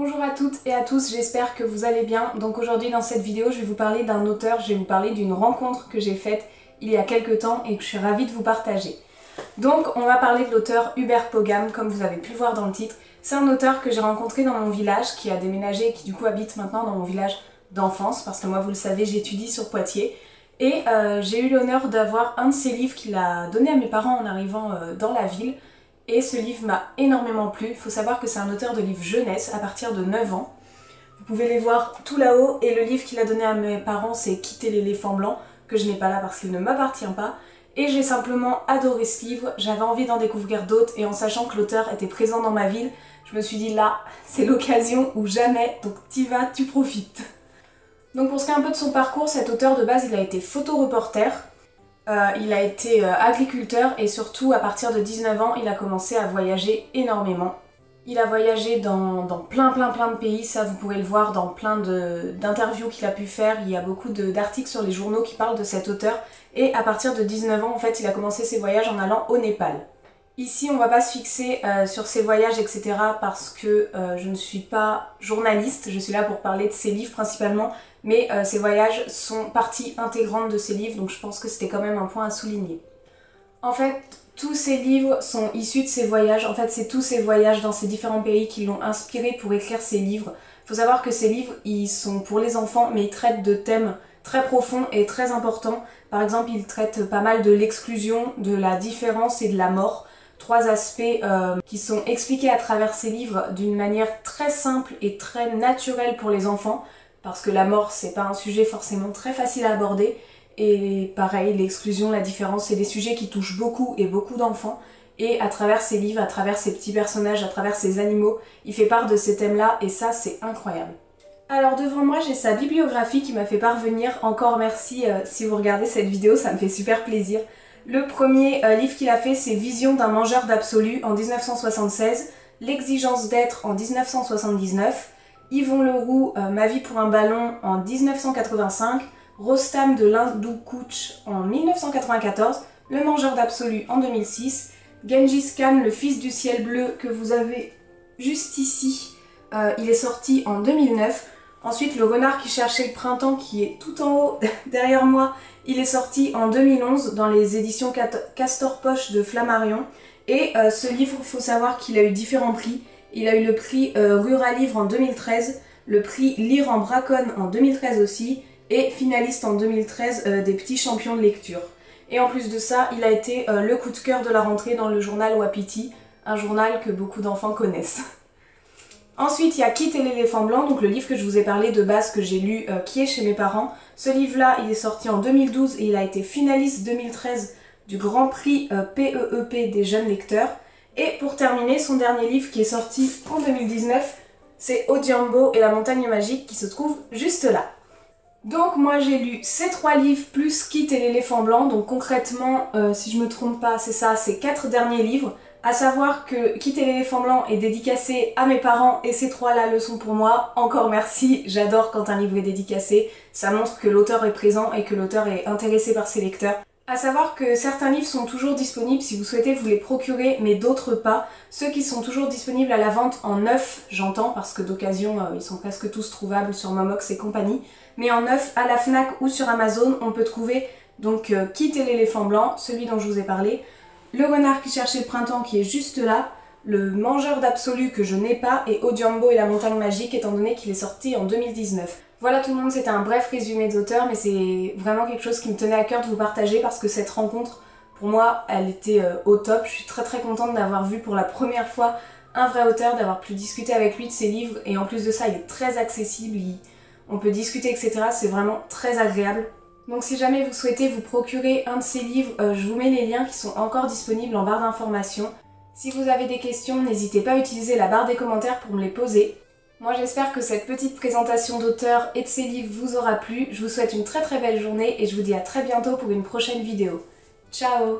Bonjour à toutes et à tous, j'espère que vous allez bien. Donc aujourd'hui dans cette vidéo je vais vous parler d'un auteur, je vais vous parler d'une rencontre que j'ai faite il y a quelques temps et que je suis ravie de vous partager. Donc on va parler de l'auteur Hubert Pogam, comme vous avez pu le voir dans le titre. C'est un auteur que j'ai rencontré dans mon village, qui a déménagé et qui du coup habite maintenant dans mon village d'enfance, parce que moi vous le savez j'étudie sur Poitiers. Et j'ai eu l'honneur d'avoir un de ses livres qu'il a donné à mes parents en arrivant dans la ville. Et ce livre m'a énormément plu. Il faut savoir que c'est un auteur de livres jeunesse à partir de 9 ans. Vous pouvez les voir tout là-haut. Et le livre qu'il a donné à mes parents, c'est Quitter l'éléphant blanc, que je n'ai pas là parce qu'il ne m'appartient pas. Et j'ai simplement adoré ce livre. J'avais envie d'en découvrir d'autres. Et en sachant que l'auteur était présent dans ma ville, je me suis dit là, c'est l'occasion ou jamais. Donc t'y vas, tu profites. Donc pour ce qui est un peu de son parcours, cet auteur de base, il a été photoreporter. Il a été agriculteur et surtout à partir de 19 ans il a commencé à voyager énormément. Il a voyagé dans plein de pays, ça vous pouvez le voir dans plein d'interviews qu'il a pu faire. Il y a beaucoup d'articles sur les journaux qui parlent de cet auteur et à partir de 19 ans en fait il a commencé ses voyages en allant au Népal. Ici on va pas se fixer sur ses voyages etc parce que je ne suis pas journaliste, je suis là pour parler de ses livres principalement, mais ses voyages sont partie intégrante de ses livres donc je pense que c'était quand même un point à souligner. En fait tous ses livres sont issus de ses voyages, en fait c'est tous ses voyages dans ces différents pays qui l'ont inspiré pour écrire ses livres. Il faut savoir que ces livres ils sont pour les enfants mais ils traitent de thèmes très profonds et très importants. Par exemple ils traitent pas mal de l'exclusion, de la différence et de la mort. Trois aspects qui sont expliqués à travers ces livres d'une manière très simple et très naturelle pour les enfants parce que la mort c'est pas un sujet forcément très facile à aborder et pareil l'exclusion, la différence c'est des sujets qui touchent beaucoup et beaucoup d'enfants et à travers ces livres, à travers ces petits personnages, à travers ces animaux, il fait part de ces thèmes là et ça c'est incroyable. Alors devant moi j'ai sa bibliographie qui m'a fait parvenir, encore merci si vous regardez cette vidéo, ça me fait super plaisir. Le premier livre qu'il a fait, c'est Vision d'un mangeur d'absolu en 1976, L'exigence d'être en 1979, Yvon Leroux, Ma vie pour un ballon en 1985, Rostam de l'Hindou Kouch en 1994, Le mangeur d'absolu en 2006, Gengis Khan, Le fils du ciel bleu que vous avez juste ici, il est sorti en 2009. Ensuite, Le renard qui cherchait le printemps qui est tout en haut derrière moi, il est sorti en 2011 dans les éditions Castor Poche de Flammarion. Et ce livre, il faut savoir qu'il a eu différents prix. Il a eu le prix Ruralivre en 2013, le prix Lire en Braconne en 2013 aussi, et finaliste en 2013 des petits champions de lecture. Et en plus de ça, il a été le coup de cœur de la rentrée dans le journal Wapiti, un journal que beaucoup d'enfants connaissent. Ensuite, il y a Quitter l'éléphant blanc, donc le livre que je vous ai parlé de base que j'ai lu, qui est chez mes parents. Ce livre-là, il est sorti en 2012 et il a été finaliste 2013 du Grand Prix PEEP des jeunes lecteurs. Et pour terminer, son dernier livre qui est sorti en 2019, c'est Odyambo et la montagne magique qui se trouve juste là. Donc moi j'ai lu ces 3 livres plus Quitter l'éléphant blanc, donc concrètement, si je me trompe pas, c'est ça, ces 4 derniers livres. À savoir que Quitter l'éléphant blanc est dédicacé à mes parents et ces 3-là le sont pour moi. Encore merci, j'adore quand un livre est dédicacé, ça montre que l'auteur est présent et que l'auteur est intéressé par ses lecteurs. À savoir que certains livres sont toujours disponibles si vous souhaitez vous les procurer, mais d'autres pas. Ceux qui sont toujours disponibles à la vente en neuf, j'entends, parce que d'occasion ils sont presque tous trouvables sur Momox et compagnie. Mais en neuf, à la Fnac ou sur Amazon, on peut trouver donc Quitter l'éléphant blanc, celui dont je vous ai parlé, Le renard qui cherchait le printemps qui est juste là, Le mangeur d'absolu que je n'ai pas et Odyambo et la montagne magique étant donné qu'il est sorti en 2019. Voilà tout le monde, c'était un bref résumé des auteurs mais c'est vraiment quelque chose qui me tenait à cœur de vous partager parce que cette rencontre, pour moi, elle était au top. Je suis très contente d'avoir vu pour la première fois un vrai auteur, d'avoir pu discuter avec lui de ses livres et en plus de ça il est très accessible, on peut discuter etc. C'est vraiment très agréable. Donc si jamais vous souhaitez vous procurer un de ces livres, je vous mets les liens qui sont encore disponibles en barre d'informations. Si vous avez des questions, n'hésitez pas à utiliser la barre des commentaires pour me les poser. Moi j'espère que cette petite présentation d'auteur et de ses livres vous aura plu. Je vous souhaite une très belle journée et je vous dis à très bientôt pour une prochaine vidéo. Ciao!